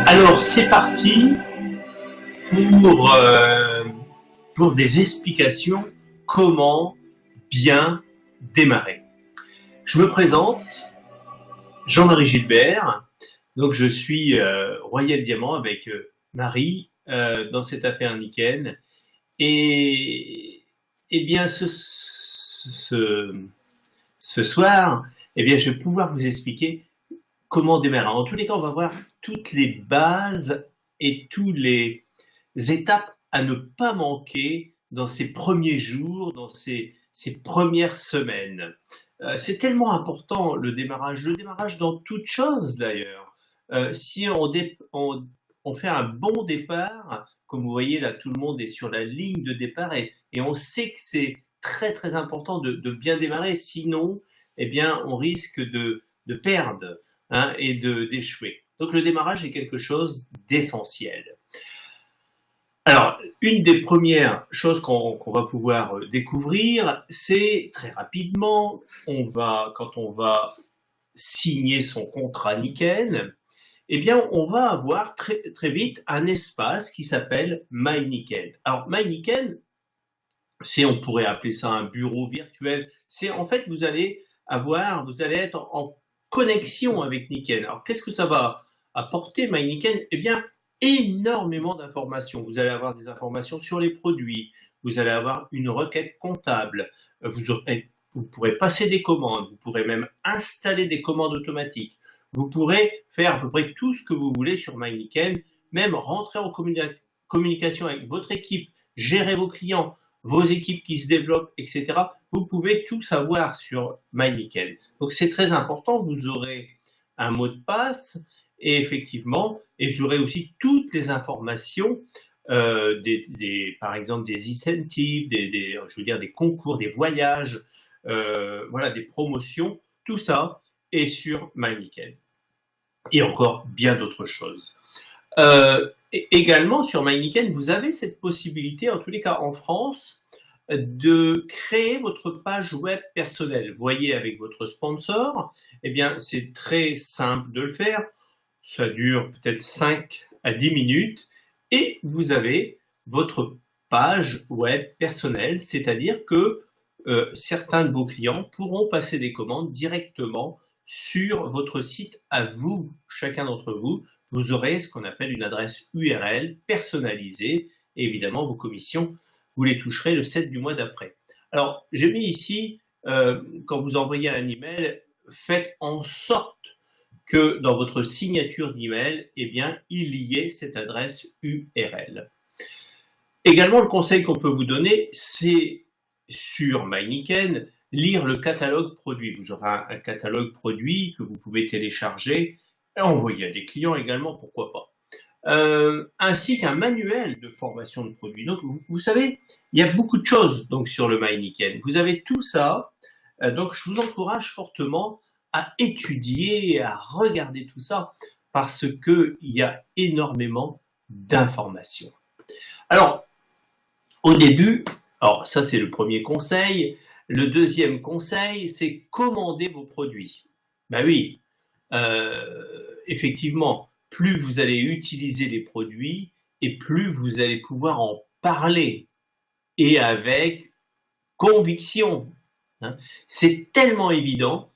Alors, c'est parti pour, pour des explications comment bien démarrer. Je me présente, Jean-Marie Gilbert, donc je suis Royal Diamant avec Marie dans cette affaire Niken. Et bien ce soir, eh bien, je vais pouvoir vous expliquer comment démarrer. En tous les cas, on va voir toutes les bases et toutes les étapes à ne pas manquer dans ces premiers jours, dans ces premières semaines. C'est tellement important le démarrage dans toute chose d'ailleurs. Si on fait un bon départ, comme vous voyez là, tout le monde est sur la ligne de départ et on sait que c'est très très important de bien démarrer, sinon, eh bien, on risque de perdre et d'échouer. Donc le démarrage est quelque chose d'essentiel. Alors, une des premières choses qu'on va pouvoir découvrir, c'est très rapidement, quand on va signer son contrat Niken, eh bien, on va avoir très, très vite un espace qui s'appelle MyNiken. Alors, MyNiken, on pourrait appeler ça un bureau virtuel. C'est en fait, vous allez être en connexion avec Niken. Alors, qu'est-ce que ça va apporter, MyNiken? Eh bien, énormément d'informations. Vous allez avoir des informations sur les produits, vous allez avoir une requête comptable, vous pourrez passer des commandes, vous pourrez même installer des commandes automatiques, vous pourrez faire à peu près tout ce que vous voulez sur MyNiken, même rentrer en communication avec votre équipe, gérer vos clients, vos équipes qui se développent, etc. Vous pouvez tout savoir sur MyNiken. Donc c'est très important, vous aurez un mot de passe, et effectivement, et vous aurez aussi toutes les informations, par exemple des incentives, je veux dire des concours, des voyages, voilà, des promotions, tout ça est sur MyNiken. Et encore bien d'autres choses. Également sur MyNiken, vous avez cette possibilité, en tous les cas en France, de créer votre page web personnelle. Vous voyez, avec votre sponsor, eh bien, c'est très simple de le faire. Ça dure peut-être 5 à 10 minutes et vous avez votre page web personnelle, c'est-à-dire que certains de vos clients pourront passer des commandes directement sur votre site à vous, chacun d'entre vous. Vous aurez ce qu'on appelle une adresse URL personnalisée et évidemment vos commissions, vous les toucherez le 7 du mois d'après. Alors, j'ai mis ici, quand vous envoyez un email, faites en sorte que dans votre signature d'email, eh bien, il y ait cette adresse URL. Également, le conseil qu'on peut vous donner, c'est sur MyNiken, lire le catalogue produit. Vous aurez un catalogue produit que vous pouvez télécharger et envoyer à des clients également, pourquoi pas. Ainsi qu'un manuel de formation de produit. Donc, vous savez, il y a beaucoup de choses donc, sur le MyNiken. Vous avez tout ça, donc je vous encourage fortement à étudier et à regarder tout ça parce qu'il y a énormément d'informations. Alors, au début, alors ça c'est le premier conseil. Le deuxième conseil, c'est commander vos produits. Ben oui, effectivement, plus vous allez utiliser les produits et plus vous allez pouvoir en parler et avec conviction. C'est tellement évident,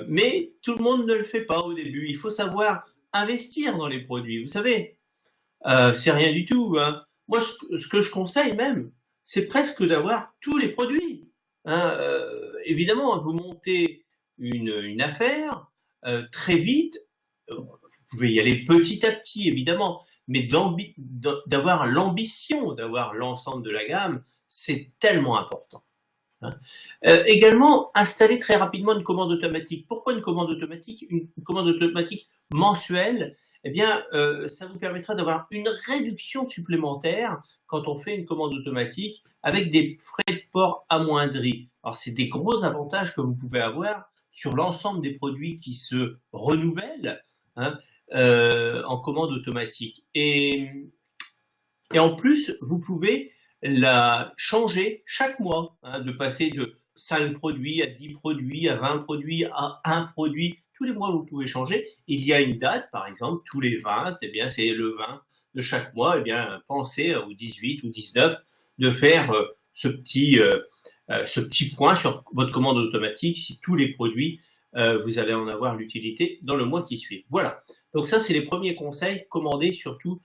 mais tout le monde ne le fait pas au début. Il faut savoir investir dans les produits. Vous savez, c'est rien du tout. Moi, ce que je conseille même, c'est presque d'avoir tous les produits. Évidemment, vous montez une affaire très vite. Vous pouvez y aller petit à petit, évidemment, mais d'avoir l'ambition d'avoir l'ensemble de la gamme, c'est tellement important. Également, installer très rapidement une commande automatique. Pourquoi une commande automatique? Une commande automatique mensuelle, eh bien, ça vous permettra d'avoir une réduction supplémentaire quand on fait une commande automatique avec des frais de port amoindris. Alors, c'est des gros avantages que vous pouvez avoir sur l'ensemble des produits qui se renouvellent en commande automatique. Et en plus, vous pouvez la changer chaque mois, de passer de 5 produits à 10 produits, à 20 produits, à un produit, tous les mois, vous pouvez changer. Il y a une date, par exemple, tous les 20, eh bien, c'est le 20 de chaque mois, eh bien, pensez au 18 ou 19 de faire ce petit point sur votre commande automatique si tous les produits, vous allez en avoir l'utilité dans le mois qui suit. Voilà. Donc ça, c'est les premiers conseils. Commandez surtout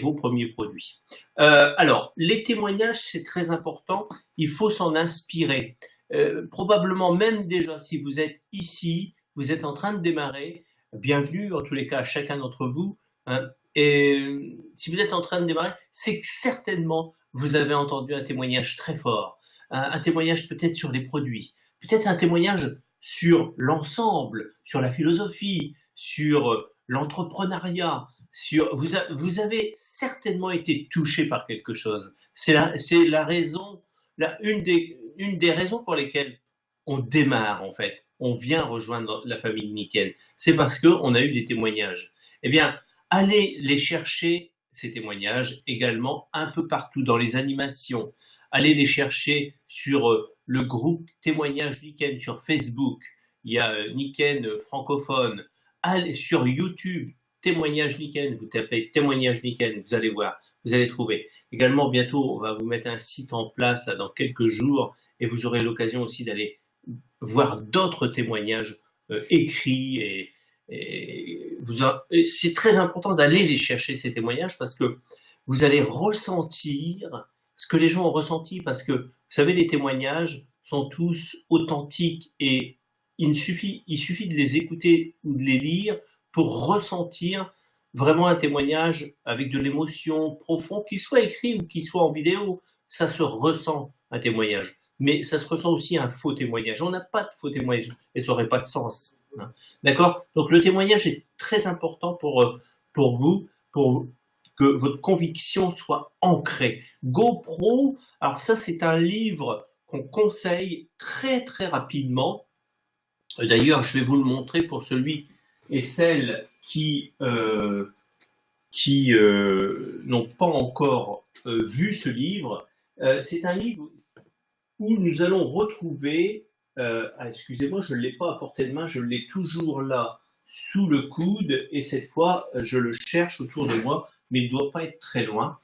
vos premiers produits. Alors, les témoignages, c'est très important. Il faut s'en inspirer. Probablement même déjà, si vous êtes ici, vous êtes en train de démarrer, bienvenue en tous les cas à chacun d'entre vous. Hein, et si vous êtes en train de démarrer, c'est que certainement vous avez entendu un témoignage très fort, un témoignage peut-être sur les produits, peut-être un témoignage sur l'ensemble, sur la philosophie, sur l'entrepreneuriat, vous avez certainement été touché par quelque chose. C'est la raison, une des raisons pour lesquelles on démarre en fait, on vient rejoindre la famille de Nikken. C'est parce qu'on a eu des témoignages. Eh bien, allez les chercher, ces témoignages, également un peu partout dans les animations. Allez les chercher sur le groupe Témoignages Nikken sur Facebook. Il y a Nikken francophone. Allez sur YouTube, Témoignages Nikken. Vous tapez Témoignages Nikken, vous allez voir, vous allez trouver. Également, bientôt, on va vous mettre un site en place là, dans quelques jours et vous aurez l'occasion aussi d'aller voir d'autres témoignages écrits c'est très important d'aller les chercher ces témoignages parce que vous allez ressentir ce que les gens ont ressenti parce que vous savez les témoignages sont tous authentiques et il suffit de les écouter ou de les lire pour ressentir vraiment un témoignage avec de l'émotion profonde, qu'il soit écrit ou qu'il soit en vidéo, ça se ressent un témoignage. Mais ça se ressent aussi un faux témoignage. On n'a pas de faux témoignage et ça n'aurait pas de sens. Hein. D'accord? Donc le témoignage est très important pour vous, pour que votre conviction soit ancrée. GoPro, alors ça c'est un livre qu'on conseille très très rapidement. D'ailleurs, je vais vous le montrer pour celui et celles qui n'ont pas encore vu ce livre. C'est un livre où nous allons retrouver, excusez-moi, je ne l'ai pas à portée de main, je l'ai toujours là sous le coude, et cette fois, je le cherche autour de moi, mais il ne doit pas être très loin.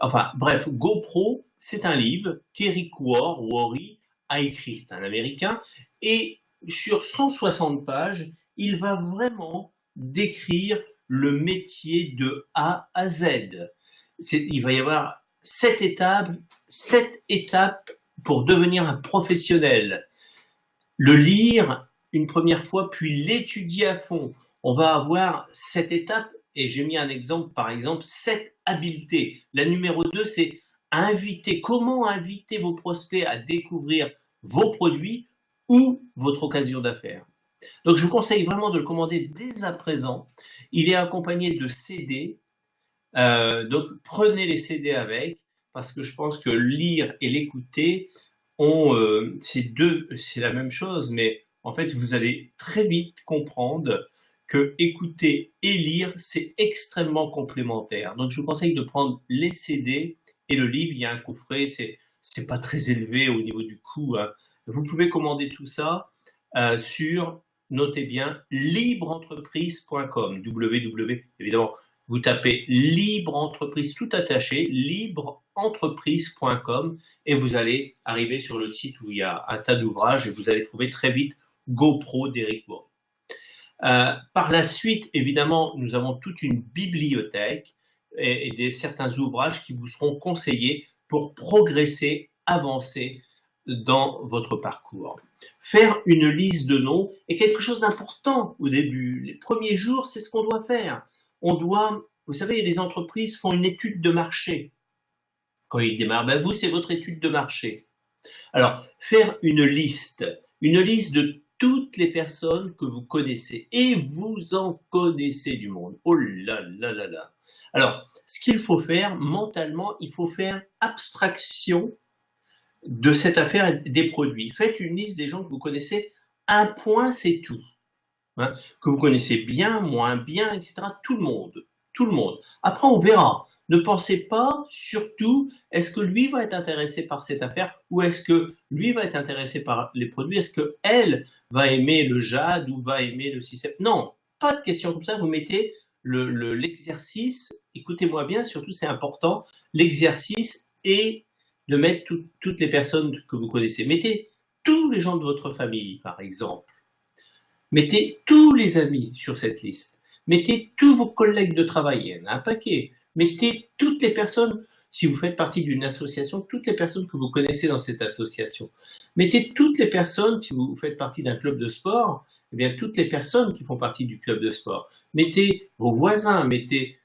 Enfin, bref, GoPro, c'est un livre qu'Eric Worre a écrit, c'est un Américain, et sur 160 pages, il va vraiment décrire le métier de A à Z. Il va y avoir 7 étapes pour devenir un professionnel. Le lire une première fois, puis l'étudier à fond. On va avoir 7 étapes, et j'ai mis un exemple, par exemple, 7 habiletés. La numéro 2, c'est comment inviter vos prospects à découvrir vos produits ou votre occasion d'affaires. Donc je vous conseille vraiment de le commander dès à présent. Il est accompagné de CD, donc prenez les CD avec, parce que je pense que lire et l'écouter c'est la même chose, mais en fait vous allez très vite comprendre que écouter et lire c'est extrêmement complémentaire. Donc je vous conseille de prendre les CD et le livre. Il y a un coffret, c'est pas très élevé au niveau du coût. Hein. Vous pouvez commander tout ça sur, notez bien, libreentreprise.com. Évidemment, vous tapez libre entreprise tout attaché, libreentreprise.com, et vous allez arriver sur le site où il y a un tas d'ouvrages et vous allez trouver très vite GoPro d'Eric Worre. Par la suite, évidemment, nous avons toute une bibliothèque et certains ouvrages qui vous seront conseillés pour progresser, avancer dans votre parcours. Faire une liste de noms est quelque chose d'important au début. Les premiers jours, c'est ce qu'on doit faire. Vous savez, les entreprises font une étude de marché. Quand ils démarrent, vous, c'est votre étude de marché. Alors, faire une liste de toutes les personnes que vous connaissez, et vous en connaissez du monde. Oh là là là là. Alors, ce qu'il faut faire, mentalement, il faut faire abstraction de cette affaire des produits. Faites une liste des gens que vous connaissez, un point, c'est tout. Hein, que vous connaissez bien, moins bien, etc. Tout le monde. Après, on verra. Ne pensez pas, surtout, est-ce que lui va être intéressé par cette affaire ou est-ce que lui va être intéressé par les produits? Est-ce qu'elle va aimer le jade ou va aimer le système. Non, pas de question comme ça, vous mettez l'exercice, écoutez-moi bien, surtout c'est important, l'exercice est de mettre toutes les personnes que vous connaissez. Mettez tous les gens de votre famille, par exemple. Mettez tous les amis sur cette liste. Mettez tous vos collègues de travail, il y en a un paquet. Mettez toutes les personnes, si vous faites partie d'une association, toutes les personnes que vous connaissez dans cette association. Mettez toutes les personnes, si vous faites partie d'un club de sport, eh bien toutes les personnes qui font partie du club de sport. Mettez vos voisins, mettez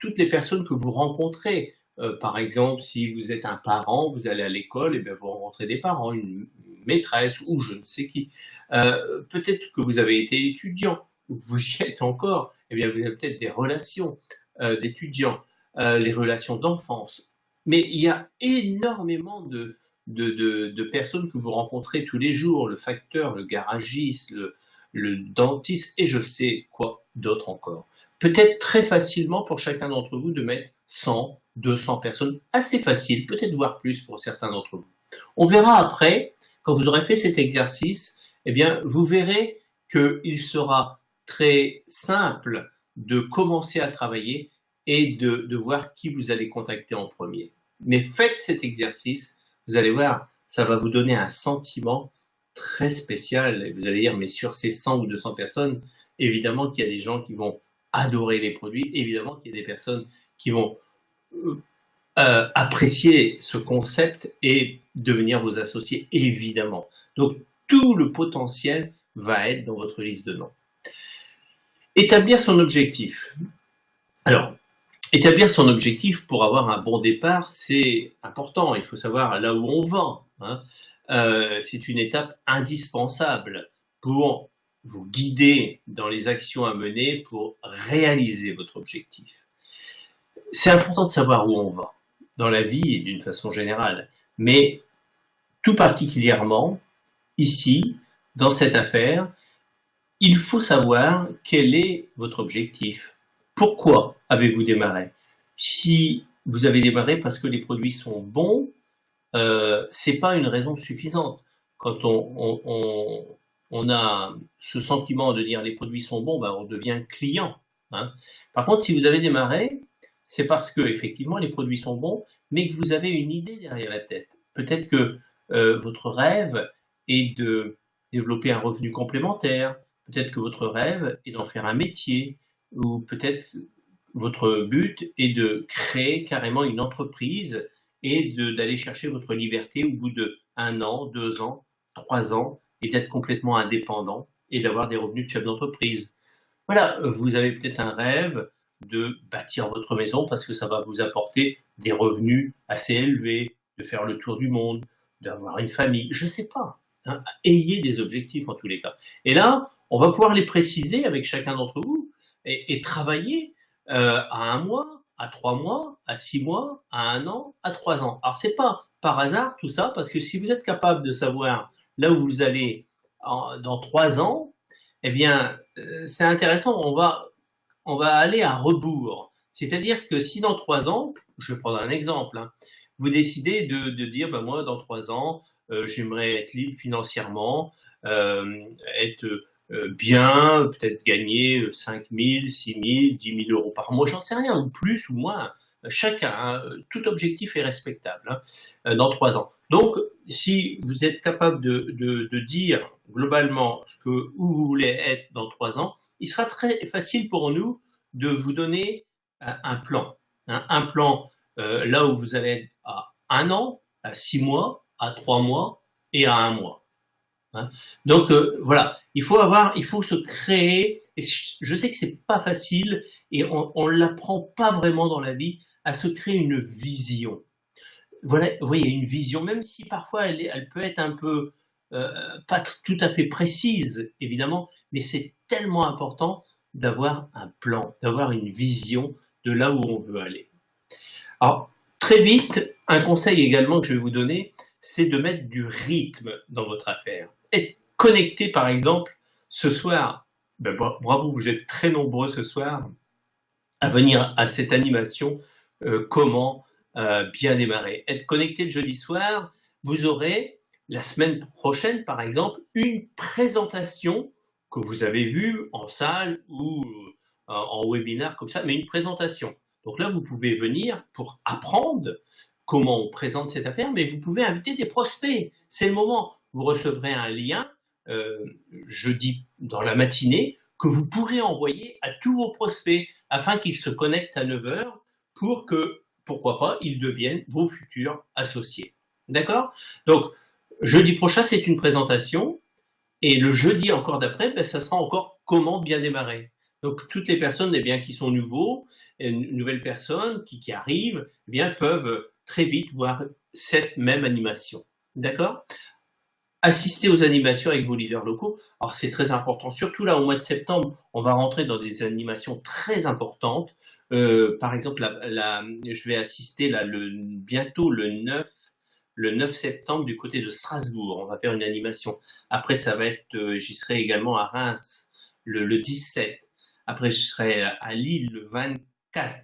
toutes les personnes que vous rencontrez. Par exemple, si vous êtes un parent, vous allez à l'école, et bien vous rencontrez des parents, une maîtresse ou je ne sais qui. Peut-être que vous avez été étudiant, ou vous y êtes encore, eh bien vous avez peut-être des relations d'étudiants, les relations d'enfance. Mais il y a énormément de personnes que vous rencontrez tous les jours, le facteur, le garagiste, le dentiste et je sais quoi d'autre encore. Peut-être très facilement pour chacun d'entre vous de mettre 100, 200 personnes, assez facile, peut-être voire plus pour certains d'entre vous. On verra après, quand vous aurez fait cet exercice, eh bien, vous verrez qu'il sera très simple de commencer à travailler et de voir qui vous allez contacter en premier. Mais faites cet exercice, vous allez voir, ça va vous donner un sentiment très spécial. Et vous allez dire, mais sur ces 100 ou 200 personnes, évidemment qu'il y a des gens qui vont adorer les produits, évidemment qu'il y a des personnes qui vont apprécier ce concept et devenir vos associés, évidemment. Donc, tout le potentiel va être dans votre liste de noms. Établir son objectif. Alors, établir son objectif pour avoir un bon départ, c'est important. Il faut savoir là où on va. Hein. C'est une étape indispensable pour vous guider dans les actions à mener pour réaliser votre objectif. C'est important de savoir où on va dans la vie et d'une façon générale, mais tout particulièrement ici, dans cette affaire, il faut savoir quel est votre objectif. Pourquoi avez-vous démarré? Si vous avez démarré parce que les produits sont bons, c'est pas une raison suffisante. Quand on a ce sentiment de dire les produits sont bons, ben on devient client. Hein. Par contre, si vous avez démarré, c'est parce que effectivement les produits sont bons, mais que vous avez une idée derrière la tête. Peut-être que votre rêve est de développer un revenu complémentaire. Peut-être que votre rêve est d'en faire un métier, ou peut-être votre but est de créer carrément une entreprise et d'aller chercher votre liberté au bout de 1 an, 2 ans, 3 ans, et d'être complètement indépendant et d'avoir des revenus de chef d'entreprise. Voilà, vous avez peut-être un rêve de bâtir votre maison parce que ça va vous apporter des revenus assez élevés, de faire le tour du monde, d'avoir une famille, je ne sais pas. Hein. Ayez des objectifs en tous les cas. Et là, on va pouvoir les préciser avec chacun d'entre vous et travailler à 1 mois, à 3 mois, à 6 mois, à 1 an, à 3 ans. Alors c'est pas par hasard tout ça, parce que si vous êtes capable de savoir là où vous allez dans 3 ans, eh bien c'est intéressant, on va aller à rebours. C'est-à-dire que si dans 3 ans, je vais prendre un exemple, hein, vous décidez de dire, ben moi dans 3 ans, j'aimerais être libre financièrement, être bien, peut-être gagner 5 000, 6 000, 10 000 euros par mois, j'en sais rien, ou plus ou moins, chacun, hein, tout objectif est respectable dans 3 ans. Donc, si vous êtes capable de dire globalement où vous voulez être dans 3 ans, il sera très facile pour nous de vous donner un plan. Hein, un plan là où vous allez être à 1 an, à 6 mois, à 3 mois et à 1 mois. Hein. Donc voilà, il faut se créer, et je sais que c'est pas facile et on l'apprend pas vraiment dans la vie, à se créer une vision. Voilà, vous voyez, une vision, même si parfois elle peut être un peu pas tout à fait précise, évidemment, mais c'est tellement important d'avoir un plan, d'avoir une vision de là où on veut aller. Alors, très vite, un conseil également que je vais vous donner, c'est de mettre du rythme dans votre affaire. Être connecté, par exemple, ce soir, ben, bravo, vous êtes très nombreux ce soir à venir à cette animation comment bien démarrer. Être connecté le jeudi soir, vous aurez la semaine prochaine, par exemple, une présentation que vous avez vue en salle ou en webinaire comme ça, mais une présentation. Donc là, vous pouvez venir pour apprendre comment on présente cette affaire, mais vous pouvez inviter des prospects. C'est le moment. Vous recevrez un lien jeudi dans la matinée que vous pourrez envoyer à tous vos prospects afin qu'ils se connectent à 9 heures pour que, pourquoi pas, ils deviennent vos futurs associés. D'accord? Donc, jeudi prochain, c'est une présentation. Et le jeudi encore d'après, ben, ça sera encore comment bien démarrer. Donc, toutes les personnes eh bien, qui sont nouveaux, nouvelles personnes qui arrivent, eh bien, peuvent très vite voir cette même animation. D'accord? Assister aux animations avec vos leaders locaux. Alors, c'est très important, surtout là au mois de septembre, on va rentrer dans des animations très importantes. Par exemple, je vais assister là, bientôt le 9 septembre du côté de Strasbourg. On va faire une animation. Après, ça va être, j'y serai également à Reims le 17. Après, je serai à Lille le 24.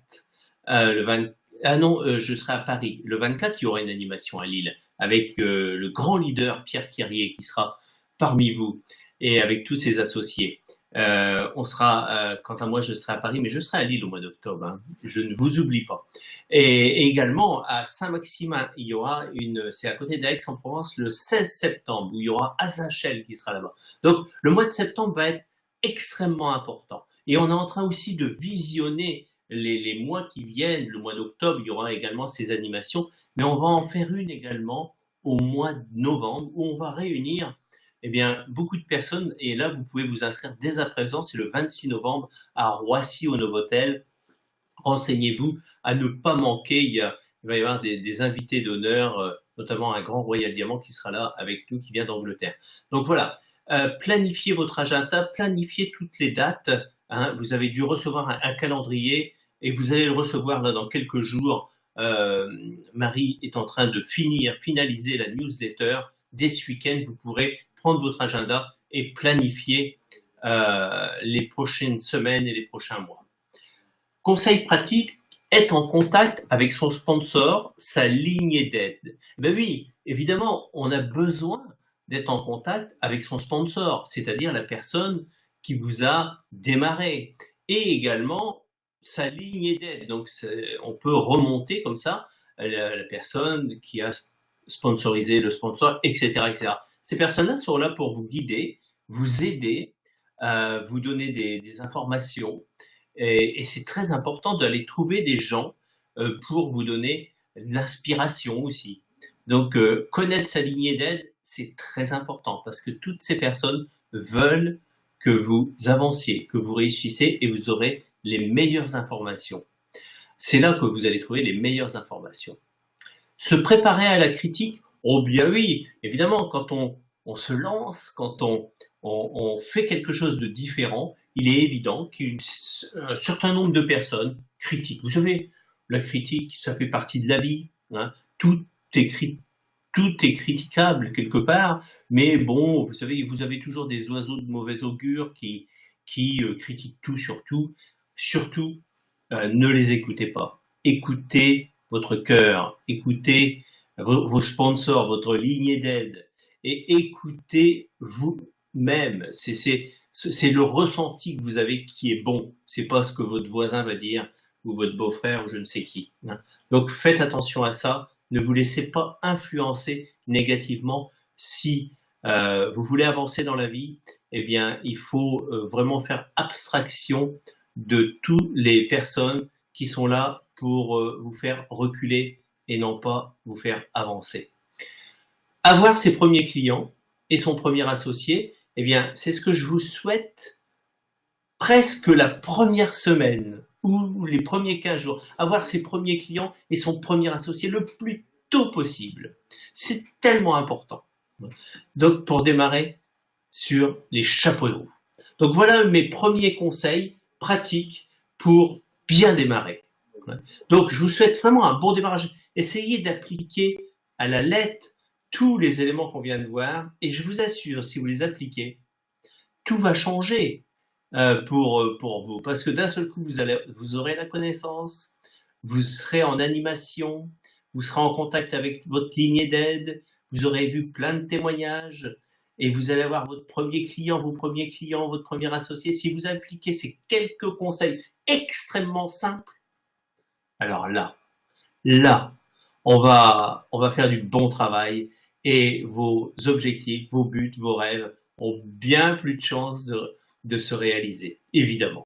Ah non, je serai à Paris. Le 24, il y aura une animation à Lille avec le grand leader Pierre Quirier qui sera parmi vous et avec tous ses associés. Quant à moi, je serai à Paris, mais je serai à Lille au mois d'octobre. Hein. Je ne vous oublie pas. Et également à Saint-Maximin, il y aura c'est à côté d'Aix-en-Provence le 16 septembre où il y aura Azachel qui sera là-bas. Donc le mois de septembre va être extrêmement important. Et on est en train aussi de visionner les mois qui viennent. Le mois d'octobre, il y aura également ces animations, mais on va en faire une également au mois de novembre où on va réunir eh bien, beaucoup de personnes. Et là, vous pouvez vous inscrire dès à présent. C'est le 26 novembre à Roissy au Novotel. Renseignez-vous à ne pas manquer. Il va y avoir des invités d'honneur, notamment un grand Royal Diamant qui sera là avec nous, qui vient d'Angleterre. Donc voilà, planifiez votre agenda, planifiez toutes les dates. Hein. Vous avez dû recevoir un calendrier et vous allez le recevoir là dans quelques jours. Marie est en train de finaliser la newsletter. Dès ce week-end, vous pourrez prendre votre agenda et planifier les prochaines semaines et les prochains mois. Conseil pratique, être en contact avec son sponsor, sa lignée d'aide. Ben oui, évidemment, on a besoin d'être en contact avec son sponsor, c'est-à-dire la personne qui vous a démarré, et également sa lignée d'aide. Donc, on peut remonter comme ça la personne qui a sponsorisé le sponsor, etc., etc. Ces personnes-là sont là pour vous guider, vous aider, vous donner des informations. Et c'est très important d'aller trouver des gens pour vous donner de l'inspiration aussi. Donc, connaître sa lignée d'aide, c'est très important parce que toutes ces personnes veulent que vous avanciez, que vous réussissiez et vous aurez les meilleures informations. C'est là que vous allez trouver les meilleures informations. Se préparer à la critique, oh bien oui, évidemment, quand on se lance, quand on fait quelque chose de différent, il est évident qu'un certain nombre de personnes critiquent. Vous savez, la critique, ça fait partie de la vie. Hein. Tout est critiquable quelque part, mais bon, vous savez, vous avez toujours des oiseaux de mauvais augure qui critiquent tout sur tout. Surtout, ne les écoutez pas. Écoutez votre cœur, écoutez vos sponsors, votre lignée d'aide, et écoutez vous-même. C'est le ressenti que vous avez qui est bon. C'est pas ce que votre voisin va dire ou votre beau-frère ou je ne sais qui. Hein. Donc faites attention à ça. Ne vous laissez pas influencer négativement. Si vous voulez avancer dans la vie, eh bien, il faut vraiment faire abstraction de toutes les personnes qui sont là pour vous faire reculer et non pas vous faire avancer. Avoir ses premiers clients et son premier associé, eh bien, c'est ce que je vous souhaite presque la première semaine ou les premiers 15 jours. Avoir ses premiers clients et son premier associé le plus tôt possible. C'est tellement important. Donc, pour démarrer sur les chapeaux de roue. Donc, voilà mes premiers conseils pratiques pour bien démarrer. Donc, je vous souhaite vraiment un bon démarrage. Essayez d'appliquer à la lettre tous les éléments qu'on vient de voir et je vous assure, si vous les appliquez, tout va changer pour vous. Parce que d'un seul coup, vous aurez la connaissance, vous serez en animation, vous serez en contact avec votre lignée d'aide, vous aurez vu plein de témoignages et vous allez avoir votre premier client, vos premiers clients, votre premier associé. Si vous appliquez ces quelques conseils extrêmement simples, alors là, on va faire du bon travail et vos objectifs, vos buts, vos rêves ont bien plus de chances de se réaliser, évidemment.